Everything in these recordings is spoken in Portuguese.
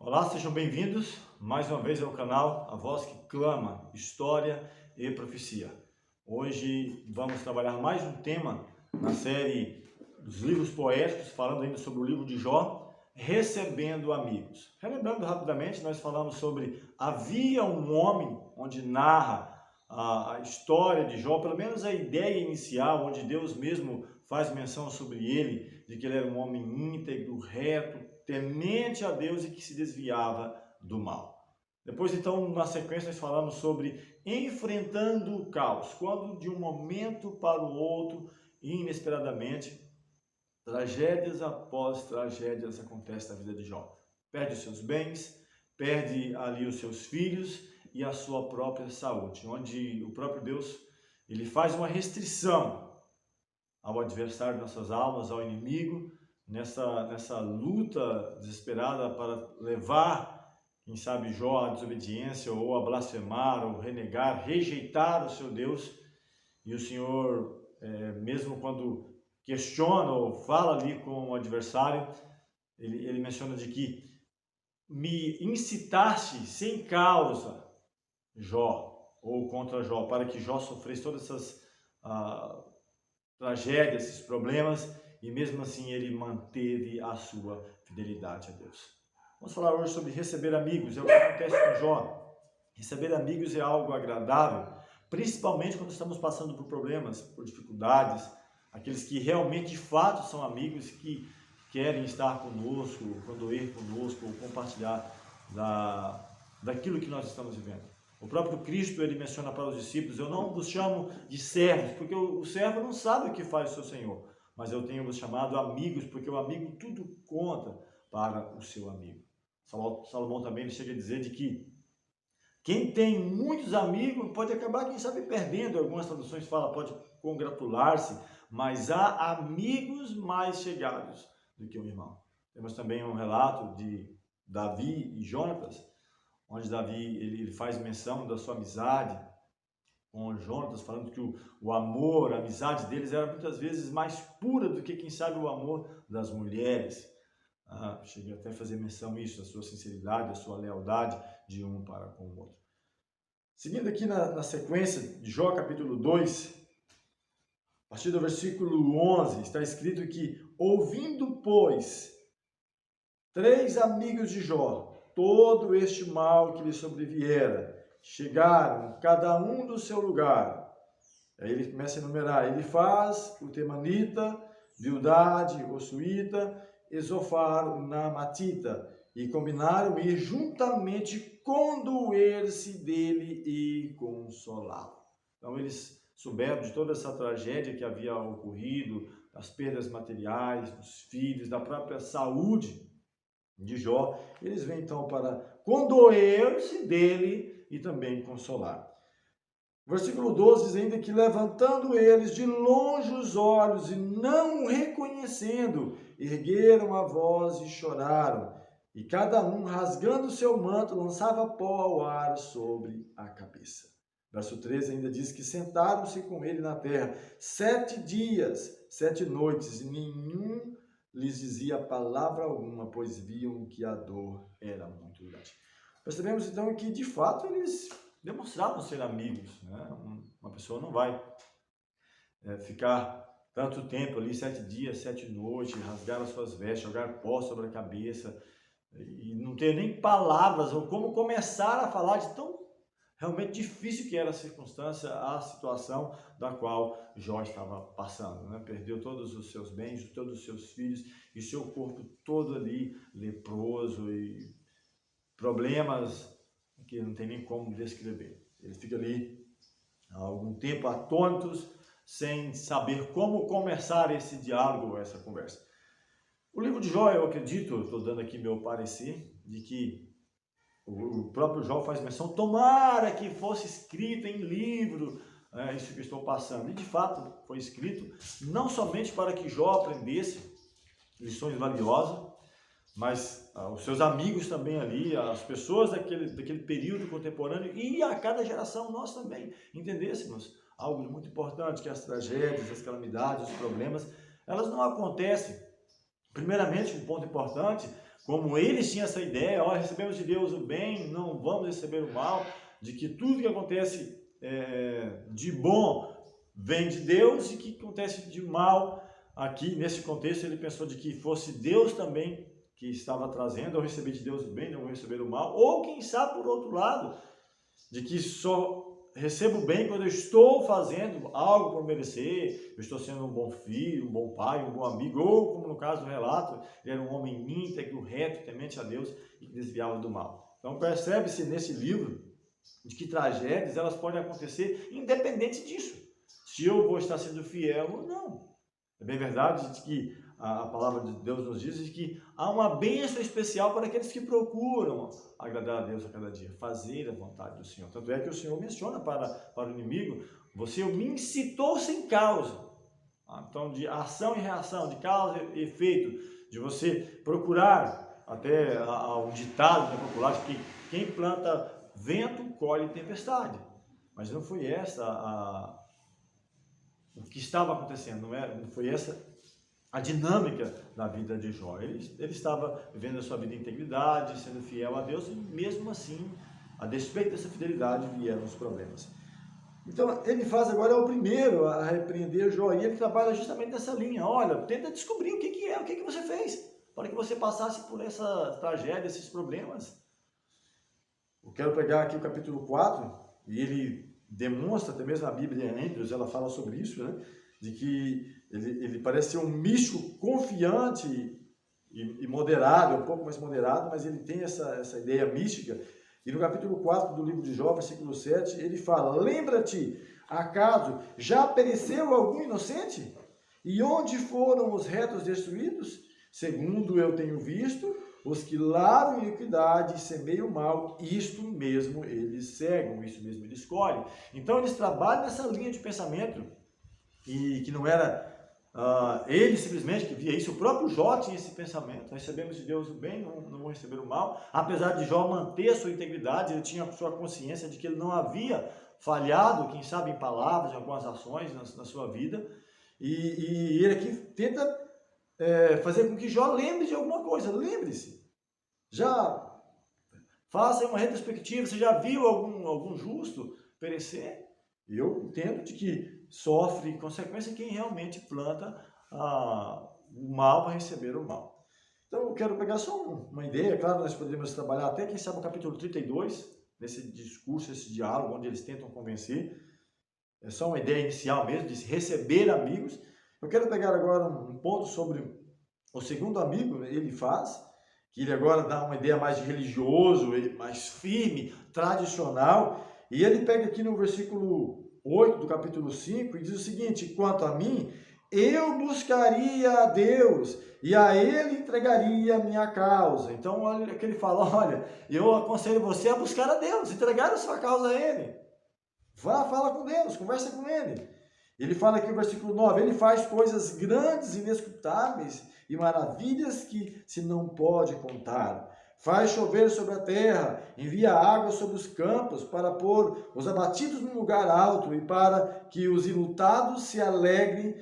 Olá, sejam bem-vindos mais uma vez ao canal A Voz que Clama, História e Profecia. Hoje vamos trabalhar mais um tema na série dos livros poéticos, falando ainda sobre o livro de Jó, Recebendo Amigos. Relembrando rapidamente, nós falamos sobre havia um homem, onde narra a história de Jó, pelo menos a ideia inicial, onde Deus mesmo faz menção sobre ele, de que ele era um homem íntegro, reto, temente a Deus e que se desviava do mal. Depois, então, na sequência, nós falamos sobre enfrentando o caos, quando de um momento para o outro, inesperadamente, tragédias após tragédias acontecem na vida de Jó. Perde os seus bens, perde ali os seus filhos e a sua própria saúde, onde o próprio Deus ele faz uma restrição ao adversário de nossas almas, ao inimigo, nessa luta desesperada para levar, quem sabe, Jó à desobediência, ou a blasfemar, ou renegar, rejeitar o seu Deus. E o Senhor, mesmo quando questiona ou fala ali com o adversário, ele menciona de que me incitaste sem causa, Jó, ou contra Jó, para que Jó sofresse todas essas tragédias, esses problemas, e mesmo assim ele manteve a sua fidelidade a Deus. Vamos falar hoje sobre receber amigos. É o que acontece com Jó. Receber amigos é algo agradável, principalmente quando estamos passando por problemas, por dificuldades, aqueles que realmente, de fato, são amigos, que querem estar conosco, condoer conosco, ou compartilhar daquilo que nós estamos vivendo. O próprio Cristo, ele menciona para os discípulos: eu não vos chamo de servos, porque o servo não sabe o que faz o seu Senhor, mas eu tenho vos chamado amigos, porque o amigo tudo conta para o seu amigo. Salomão também chega a dizer de que quem tem muitos amigos pode acabar, quem sabe, perdendo. Algumas traduções falam pode congratular-se, mas há amigos mais chegados do que um irmão. Temos também um relato de Davi e Jonatas, onde Davi ele faz menção da sua amizade com Jonatas, falando que o amor, a amizade deles era muitas vezes mais pura do que, quem sabe, o amor das mulheres. Cheguei até a fazer menção isso, da sua sinceridade, da sua lealdade de um para com o outro. Seguindo aqui na sequência de Jó, capítulo 2, a partir do versículo 11, está escrito que, ouvindo, pois, 3 amigos de Jó todo este mal que lhe sobreviera, chegaram, cada um do seu lugar. Aí ele começa a enumerar: Elifaz, o temanita, Bildade, o suíta, Esofar, o naamatita, e combinaram ir juntamente condoer-se dele e consolá-lo. Então eles souberam de toda essa tragédia que havia ocorrido, das perdas materiais, dos filhos, da própria saúde de Jó. Eles vêm então para condoer-se dele e também consolar. Versículo 12 diz ainda que, levantando eles de longe os olhos e não o reconhecendo, ergueram a voz e choraram, e cada um, rasgando o seu manto, lançava pó ao ar sobre a cabeça. Verso 13 ainda diz que sentaram-se com ele na terra 7 dias, 7 noites, e nenhum lhes dizia palavra alguma, pois viam que a dor era muito grande. Percebemos então que, de fato, eles demonstravam ser amigos, né? Uma pessoa não vai ficar tanto tempo ali, 7 dias, 7 noites, rasgar as suas vestes, jogar pó sobre a cabeça, e não ter nem palavras, ou como começar a falar de tão realmente difícil que era a circunstância, a situação da qual Jó estava passando, né? Perdeu todos os seus bens, todos os seus filhos, e seu corpo todo ali leproso, e problemas que não tem nem como descrever. Ele fica ali há algum tempo atônitos, sem saber como começar esse diálogo, essa conversa. O livro de Jó, eu acredito, estou dando aqui meu parecer, de que o próprio Jó faz menção: tomara que fosse escrito em livro, isso que eu estou passando. E de fato foi escrito, não somente para que Jó aprendesse lições valiosas, mas os seus amigos também ali, as pessoas daquele período contemporâneo, e a cada geração nós também entendêssemos algo muito importante, que as tragédias, as calamidades, os problemas, elas não acontecem, primeiramente, um ponto importante, como eles tinham essa ideia, ó, recebemos de Deus o bem, não vamos receber o mal, de que tudo que acontece de bom vem de Deus e que acontece de mal, aqui nesse contexto ele pensou de que fosse Deus também que estava trazendo, eu recebi de Deus o bem, não vou receber o mal, ou quem sabe por outro lado, de que só recebo bem quando eu estou fazendo algo por merecer, eu estou sendo um bom filho, um bom pai, um bom amigo, ou como no caso do relato, ele era um homem íntegro, reto, temente a Deus e que desviava do mal. Então percebe-se nesse livro de que tragédias elas podem acontecer independente disso, se eu vou estar sendo fiel ou não. É bem verdade que a palavra de Deus nos diz que há uma bênção especial para aqueles que procuram agradar a Deus a cada dia, fazer a vontade do Senhor. Tanto é que o Senhor menciona para o inimigo, você me incitou sem causa. Então, de ação e reação, de causa e efeito, de você procurar, até um ditado popular, que quem planta vento colhe tempestade. Mas não foi essa o que estava acontecendo, não foi essa a dinâmica da vida de Jó. Ele estava vivendo a sua vida em integridade, sendo fiel a Deus, e mesmo assim, a despeito dessa fidelidade, vieram os problemas. Então, ele faz agora, é o primeiro a repreender Jó, e ele trabalha justamente nessa linha. Olha, tenta descobrir o que você fez, para que você passasse por essa tragédia, esses problemas. Eu quero pegar aqui o capítulo 4, e ele demonstra, até mesmo a Bíblia em Hebreus, ela fala sobre isso, né? De que ele parece ser um místico confiante e moderado, um pouco mais moderado, mas ele tem essa ideia mística. E no capítulo 4 do livro de Jó, versículo 7, ele fala: lembra-te, acaso já pereceu algum inocente? E onde foram os retos destruídos? Segundo eu tenho visto, os que lavram iniquidade e semeiam mal, isto mesmo eles cegam, isso mesmo eles escolhem. Então eles trabalham nessa linha de pensamento, e que não era ele simplesmente que via isso, o próprio Jó tinha esse pensamento: recebemos de Deus o bem, não vou receber o mal. Apesar de Jó manter a sua integridade, ele tinha a sua consciência de que ele não havia falhado, quem sabe em palavras, em algumas ações na sua vida, e ele aqui tenta fazer com que Jó lembre de alguma coisa. Lembre-se, já faça uma retrospectiva, você já viu algum justo perecer? E eu entendo de que sofre consequência quem realmente planta o mal para receber o mal. Então eu quero pegar só uma ideia. Claro, nós poderíamos trabalhar até, quem sabe, o capítulo 32, nesse discurso, esse diálogo, onde eles tentam convencer. É só uma ideia inicial mesmo, de se receber amigos. Eu quero pegar agora um ponto sobre o segundo amigo, ele faz, que ele agora dá uma ideia mais de religioso, mais firme, tradicional. E ele pega aqui no versículo 8 do capítulo 5 e diz o seguinte: quanto a mim, eu buscaria a Deus e a Ele entregaria a minha causa. Então, olha que ele fala: olha, eu aconselho você a buscar a Deus, entregar a sua causa a Ele. Vá, fala com Deus, conversa com Ele. Ele fala aqui no versículo 9, ele faz coisas grandes, inescrutáveis e maravilhas que se não pode contar. Faz chover sobre a terra, envia água sobre os campos para pôr os abatidos num lugar alto e para que os ilutados se alegrem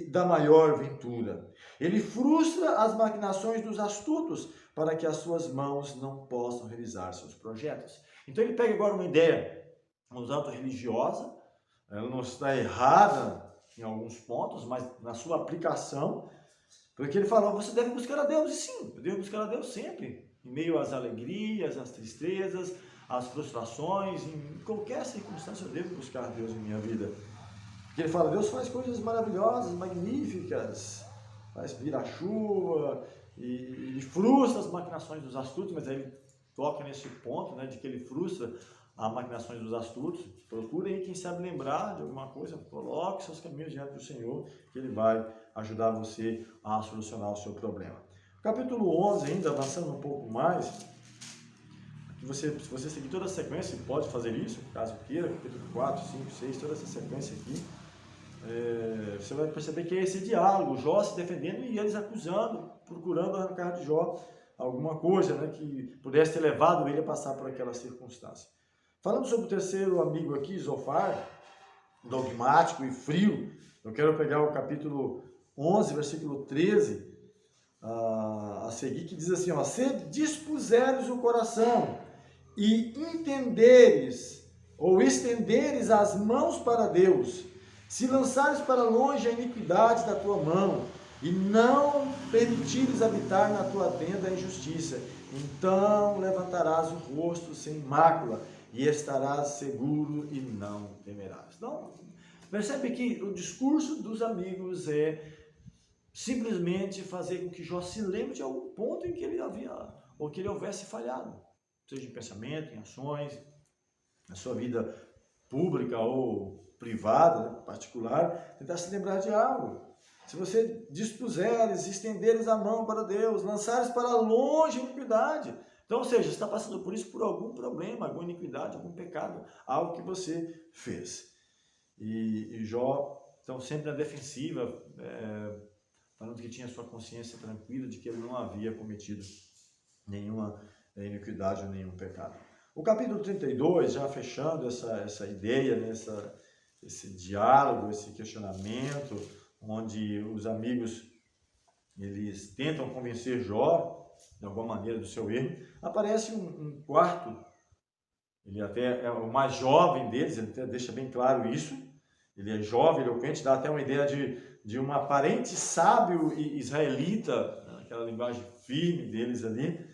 da maior ventura. Ele frustra as maquinações dos astutos para que as suas mãos não possam realizar seus projetos. Então ele pega agora uma ideia, um tanto religiosa, ela não está errada em alguns pontos, mas na sua aplicação, porque ele fala: você deve buscar a Deus. E sim, eu devo buscar a Deus sempre, em meio às alegrias, às tristezas, às frustrações, em qualquer circunstância eu devo buscar a Deus em minha vida. Porque ele fala: Deus faz coisas maravilhosas, magníficas, faz vir a chuva, e frustra as maquinações dos astutos, mas aí ele toca nesse ponto, né, de que ele frustra as maquinações dos astutos. Procure aí, quem sabe, lembrar de alguma coisa, coloque seus caminhos diante do Senhor, que Ele vai ajudar você a solucionar o seu problema. Capítulo 11, ainda avançando um pouco mais, se você seguir toda a sequência, pode fazer isso, caso queira, capítulo 4, 5, 6, toda essa sequência aqui, você vai perceber que é esse diálogo, Jó se defendendo e eles acusando, procurando arrancar de Jó alguma coisa, né, que pudesse ter levado ele a passar por aquela circunstância. Falando sobre o terceiro amigo aqui, Zofar, dogmático e frio, eu quero pegar o capítulo 11, versículo 13, a seguir, que diz assim, ó, se dispuseres o coração e entenderes ou estenderes as mãos para Deus, se lançares para longe a iniquidade da tua mão e não permitires habitar na tua tenda a injustiça, então levantarás o rosto sem mácula e estarás seguro e não temerás. Então, percebe que o discurso dos amigos é simplesmente fazer com que Jó se lembre de algum ponto em que ele havia, ou que ele houvesse falhado, seja em pensamento, em ações, na sua vida pública ou privada, né, particular, tentar se lembrar de algo. Se você dispuseres, estenderes a mão para Deus, lançares para longe a iniquidade. Então, ou seja, você está passando por isso por algum problema, alguma iniquidade, algum pecado, algo que você fez. E Jó, então, sempre na defensiva, falando que tinha sua consciência tranquila de que ele não havia cometido nenhuma iniquidade ou nenhum pecado. O capítulo 32, já fechando essa ideia, né, esse diálogo, esse questionamento, onde os amigos eles tentam convencer Jó, de alguma maneira, do seu erro, aparece um quarto, ele até é o mais jovem deles, ele até deixa bem claro isso, ele é jovem, eloquente, dá até uma ideia de um aparente sábio israelita, né, aquela linguagem firme deles ali.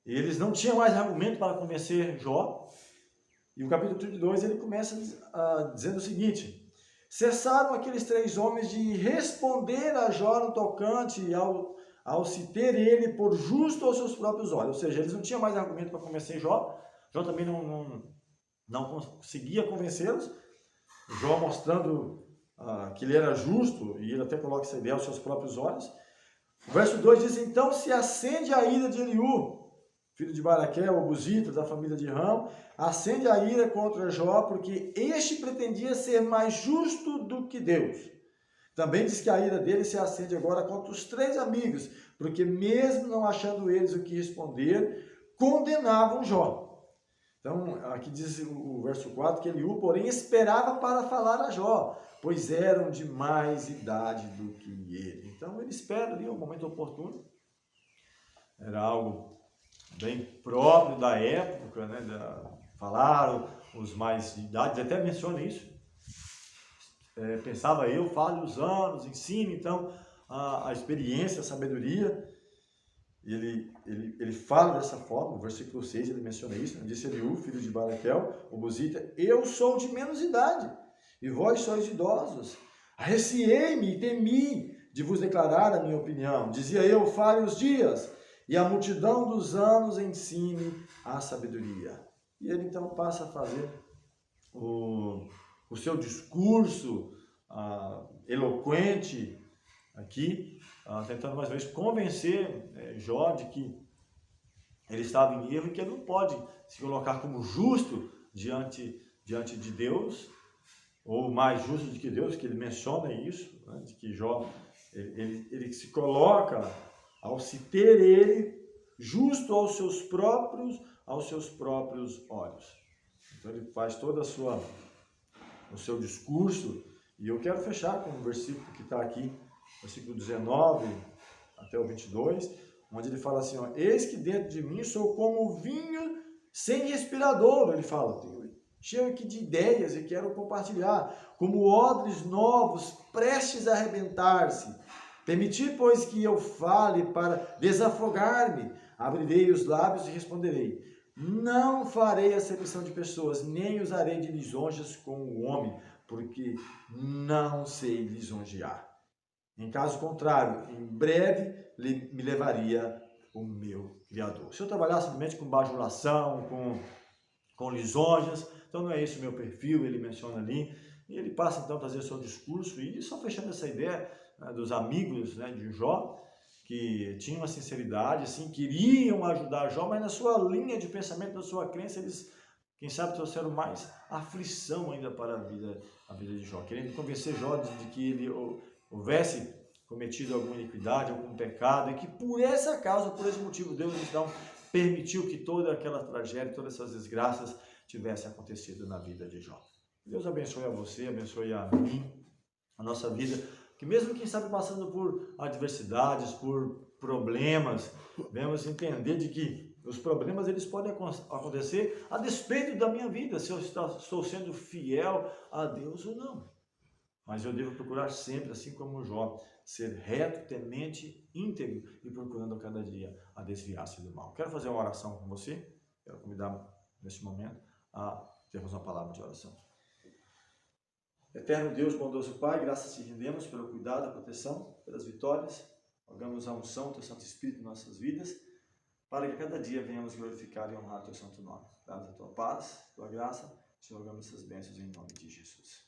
E eles não tinham mais argumento para convencer Jó. E o capítulo 32 ele começa dizendo o seguinte: cessaram aqueles 3 homens de responder a Jó no tocante ao se ter ele por justo aos seus próprios olhos. Ou seja, eles não tinham mais argumento para convencer Jó. Jó também não conseguia convencê-los. Jó mostrando que ele era justo, e ele até coloca essa ideia aos seus próprios olhos. O verso 2 diz, então se acende a ira de Eliú, filho de Baraquel, o buzita da família de Rão, acende a ira contra Jó, porque este pretendia ser mais justo do que Deus. Também diz que a ira dele se acende agora contra os 3 amigos, porque mesmo não achando eles o que responder, condenavam Jó. Então, aqui diz o verso 4, que Eliú, porém, esperava para falar a Jó, pois eram de mais idade do que ele. Então, ele espera ali o momento oportuno. Era algo bem próprio da época, né? Falaram os mais de idade, até menciona isso. Pensava eu, fale os anos, ensine, então, a experiência, a sabedoria. Ele fala dessa forma, no versículo 6 ele menciona isso, disse Eliú, filho de Baraquel, o buzita, eu sou de menos idade, e vós sois idosos. Arreciei-me e temi de vos declarar a minha opinião. Dizia eu, fale os dias, e a multidão dos anos ensine a sabedoria. E ele então passa a fazer o seu discurso eloquente aqui, tentando mais uma vez convencer Jó de que ele estava em erro e que ele não pode se colocar como justo diante de Deus, ou mais justo do que Deus, que ele menciona isso, né, de que Jó, ele se coloca, ao se ter ele, justo aos seus próprios olhos. Então ele faz todo o seu discurso, e eu quero fechar com um versículo que está aqui, versículo 19 até o 22, onde ele fala assim, ó, eis que dentro de mim sou como vinho sem respirador, ele fala, cheio aqui de ideias e quero compartilhar, como odres novos prestes a arrebentar-se. Permiti, pois, que eu fale para desafogar-me, abrirei os lábios e responderei. Não farei acepção de pessoas, nem usarei de lisonjas com o homem, porque não sei lisonjear. Em caso contrário, em breve me levaria o meu Criador. Se eu trabalhar simplesmente com bajulação, com lisonjas, então não é esse o meu perfil, ele menciona ali, e ele passa então a fazer o seu discurso, e só fechando essa ideia, né, dos amigos, né, de Jó, que tinham uma sinceridade, assim, queriam ajudar Jó, mas na sua linha de pensamento, na sua crença, eles, quem sabe, trouxeram mais aflição ainda para a vida de Jó, querendo convencer Jó de que ele houvesse cometido alguma iniquidade, algum pecado, e que por essa causa, por esse motivo, Deus então permitiu que toda aquela tragédia, todas essas desgraças tivessem acontecido na vida de Jó. Deus abençoe a você, abençoe a mim, a nossa vida, que mesmo quem sabe passando por adversidades, por problemas, venhamos entender de que os problemas eles podem acontecer a despeito da minha vida, se eu estou sendo fiel a Deus ou não. Mas eu devo procurar sempre, assim como Jó, ser reto, temente, íntegro e procurando a cada dia a desviar-se do mal. Quero fazer uma oração com você, quero convidar neste momento a termos uma palavra de oração. Eterno Deus, bondoso Pai, graças te rendemos pelo cuidado, a proteção, pelas vitórias. Rogamos a unção do Teu Santo Espírito em nossas vidas, para que a cada dia venhamos glorificar e honrar Teu santo nome. Dá-nos a Tua paz, Tua graça, te rogamos essas bênçãos em nome de Jesus.